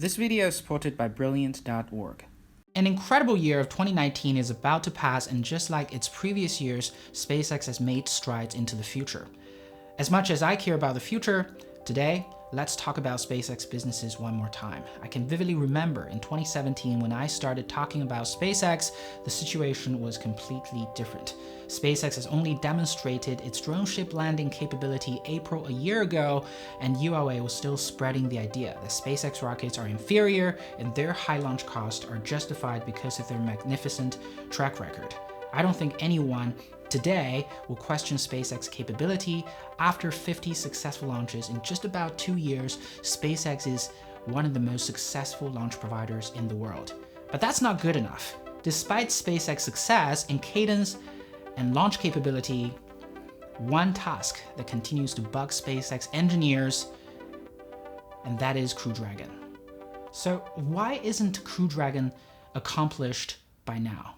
This video is supported by Brilliant.org. An incredible year of 2019 is about to pass, and just like its previous years, SpaceX has made strides into the future. As much as I care about the future, today, let's talk about SpaceX businesses one more time. I can vividly remember in 2017 when I started talking about SpaceX, the situation was completely different. SpaceX has only demonstrated its drone ship landing capability April a year ago, and ULA was still spreading the idea that SpaceX rockets are inferior and their high launch costs are justified because of their magnificent track record. I don't think anyone today will question SpaceX capability. After 50 successful launches in just about 2 years, SpaceX is one of the most successful launch providers in the world. But that's not good enough. Despite SpaceX's success in cadence and launch capability, one task that continues to bug SpaceX engineers, and that is Crew Dragon. So why isn't Crew Dragon accomplished by now?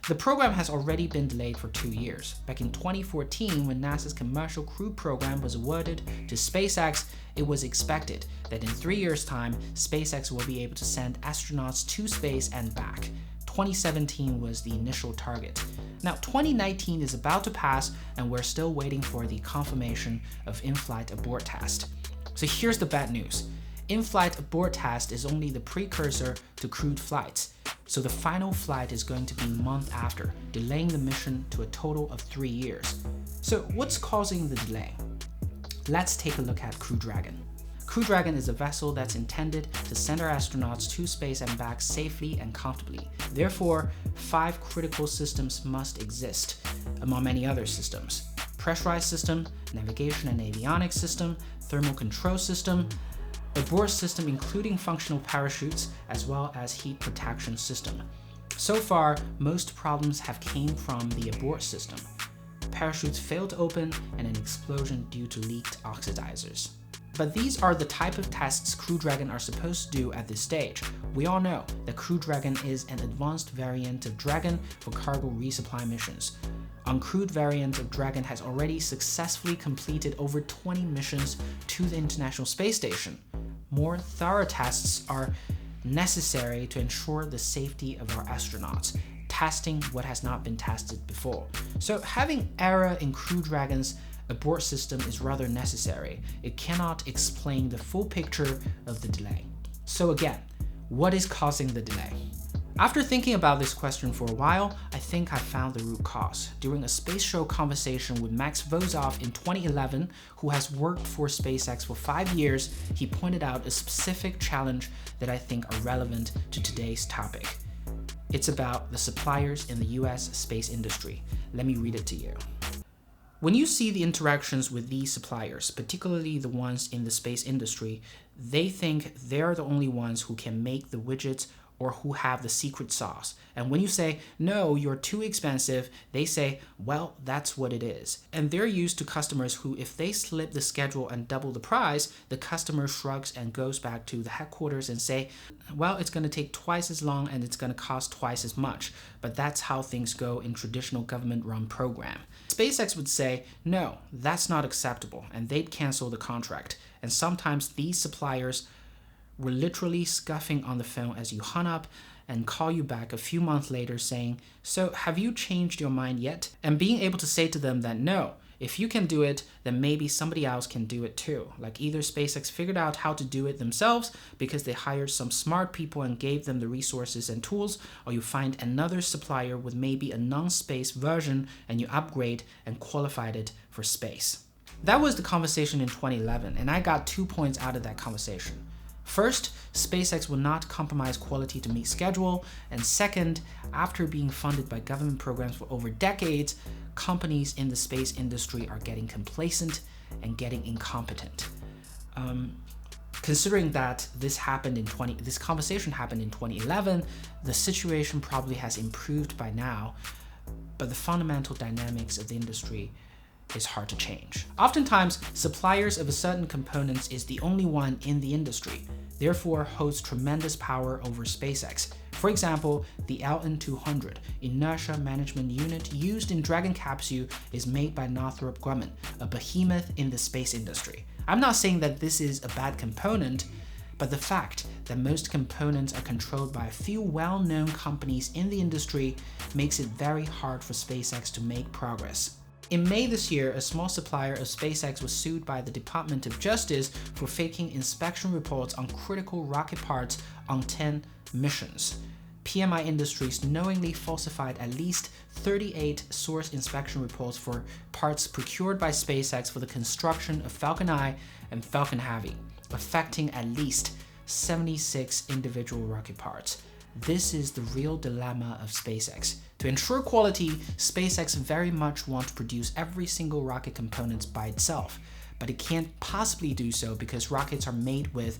The program has already been delayed for 2 years. Back in 2014, when NASA's Commercial Crew Program was awarded to SpaceX, it was expected that in 3 years' time, SpaceX will be able to send astronauts to space and back. 2017 was the initial target. Now, 2019 is about to pass, and we're still waiting for the confirmation of in-flight abort test. So here's the bad news. In-flight abort test is only the precursor to crewed flights. So the final flight is going to be a month after, delaying the mission to a total of 3 years. So what's causing the delay? Let's take a look at Crew Dragon. Crew Dragon is a vessel that's intended to send our astronauts to space and back safely and comfortably. Therefore, 5 critical systems must exist, among many other systems: pressurized system, navigation and avionics system, thermal control system, abort system including functional parachutes, as well as heat protection system. So far, most problems have came from the abort system. Parachutes failed to open and an explosion due to leaked oxidizers. But these are the type of tests Crew Dragon are supposed to do at this stage. We all know that Crew Dragon is an advanced variant of Dragon for cargo resupply missions. Uncrewed variant of Dragon has already successfully completed over 20 missions to the International Space Station. More thorough tests are necessary to ensure the safety of our astronauts, testing what has not been tested before. So having error in Crew Dragon's abort system is rather necessary. It cannot explain the full picture of the delay. So again, what is causing the delay? After thinking about this question for a while, I think I found the root cause. During a space show conversation with Max Vozov in 2011, who has worked for SpaceX for 5 years, he pointed out a specific challenge that I think are relevant to today's topic. It's about the suppliers in the US space industry. Let me read it to you. When you see the interactions with these suppliers, particularly the ones in the space industry, they think they're the only ones who can make the widgets or who have the secret sauce. And when you say, no, you're too expensive, they say, well, that's what it is. And they're used to customers who, if they slip the schedule and double the price, the customer shrugs and goes back to the headquarters and say, well, it's gonna take twice as long and it's gonna cost twice as much. But that's how things go in traditional government-run program. SpaceX would say, no, that's not acceptable, and they'd cancel the contract. And sometimes these suppliers were literally scuffing on the phone as you hung up and call you back a few months later saying, so have you changed your mind yet? And being able to say to them that no, if you can do it, then maybe somebody else can do it too. Like either SpaceX figured out how to do it themselves because they hired some smart people and gave them the resources and tools, or you find another supplier with maybe a non-space version and you upgrade and qualified it for space. That was the conversation in 2011, and I got 2 points out of that conversation. First, SpaceX will not compromise quality to meet schedule, and second, after being funded by government programs for over decades, companies in the space industry are getting complacent and getting incompetent. Considering that this conversation happened in 2011, the situation probably has improved by now, but the fundamental dynamics of the industry is hard to change. Oftentimes, suppliers of a certain components is the only one in the industry, therefore holds tremendous power over SpaceX. For example, the LN200 inertia management unit used in Dragon capsule is made by Northrop Grumman, a behemoth in the space industry. I'm not saying that this is a bad component, But the fact that most components are controlled by a few well-known companies in the industry makes it very hard for SpaceX to make progress. In May this year, a small supplier of SpaceX was sued by the Department of Justice for faking inspection reports on critical rocket parts on 10 missions. PMI Industries knowingly falsified at least 38 source inspection reports for parts procured by SpaceX for the construction of Falcon 9 and Falcon Heavy, affecting at least 76 individual rocket parts. This is the real dilemma of SpaceX. To ensure quality, SpaceX very much wants to produce every single rocket component by itself, but it can't possibly do so because rockets are made with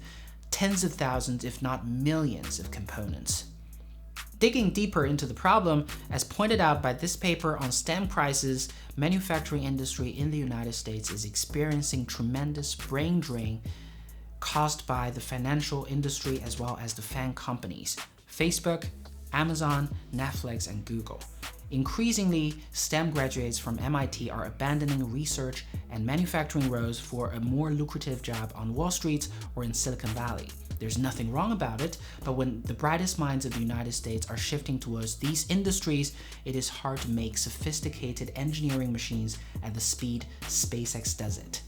tens of thousands, if not millions, of components. Digging deeper into the problem, as pointed out by this paper on STEM crisis, manufacturing industry in the United States is experiencing tremendous brain drain caused by the financial industry as well as the FAANG companies, Facebook, Amazon, Netflix, and Google. Increasingly, STEM graduates from MIT are abandoning research and manufacturing roles for a more lucrative job on Wall Street or in Silicon Valley. There's nothing wrong about it, but when the brightest minds of the United States are shifting towards these industries, it is hard to make sophisticated engineering machines at the speed SpaceX does it.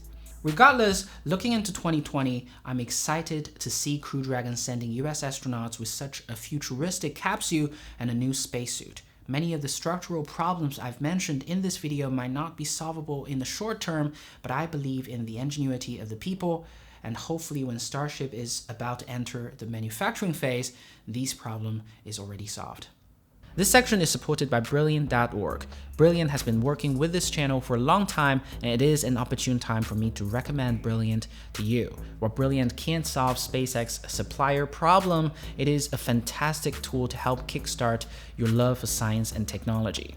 Regardless, looking into 2020, I'm excited to see Crew Dragon sending US astronauts with such a futuristic capsule and a new spacesuit. Many of the structural problems I've mentioned in this video might not be solvable in the short term, but I believe in the ingenuity of the people, and hopefully when Starship is about to enter the manufacturing phase, this problem is already solved. This section is supported by Brilliant.org. Brilliant has been working with this channel for a long time, and it is an opportune time for me to recommend Brilliant to you. While Brilliant can't solve SpaceX supplier problem, it is a fantastic tool to help kickstart your love for science and technology.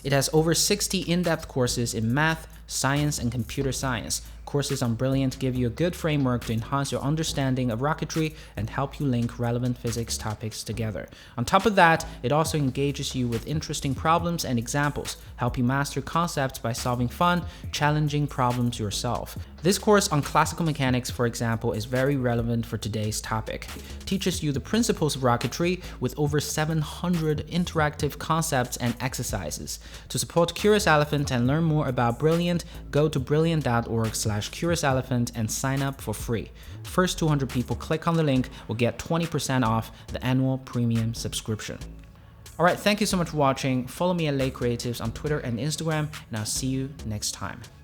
It has over 60 in-depth courses in math, science, and computer science. Courses on Brilliant give you a good framework to enhance your understanding of rocketry and help you link relevant physics topics together. On top of that, it also engages you with interesting problems and examples, help you master concepts by solving fun, challenging problems yourself. This course on classical mechanics, for example, is very relevant for today's topic. It teaches you the principles of rocketry with over 700 interactive concepts and exercises. To support Curious Elephant and learn more about Brilliant, go to brilliant.org/curiouselephant and sign up for free. First 200 people click on the link will get 20% off the annual premium subscription. Alright, thank you so much for watching. Follow me at Lay Creatives on Twitter and Instagram, and I'll see you next time.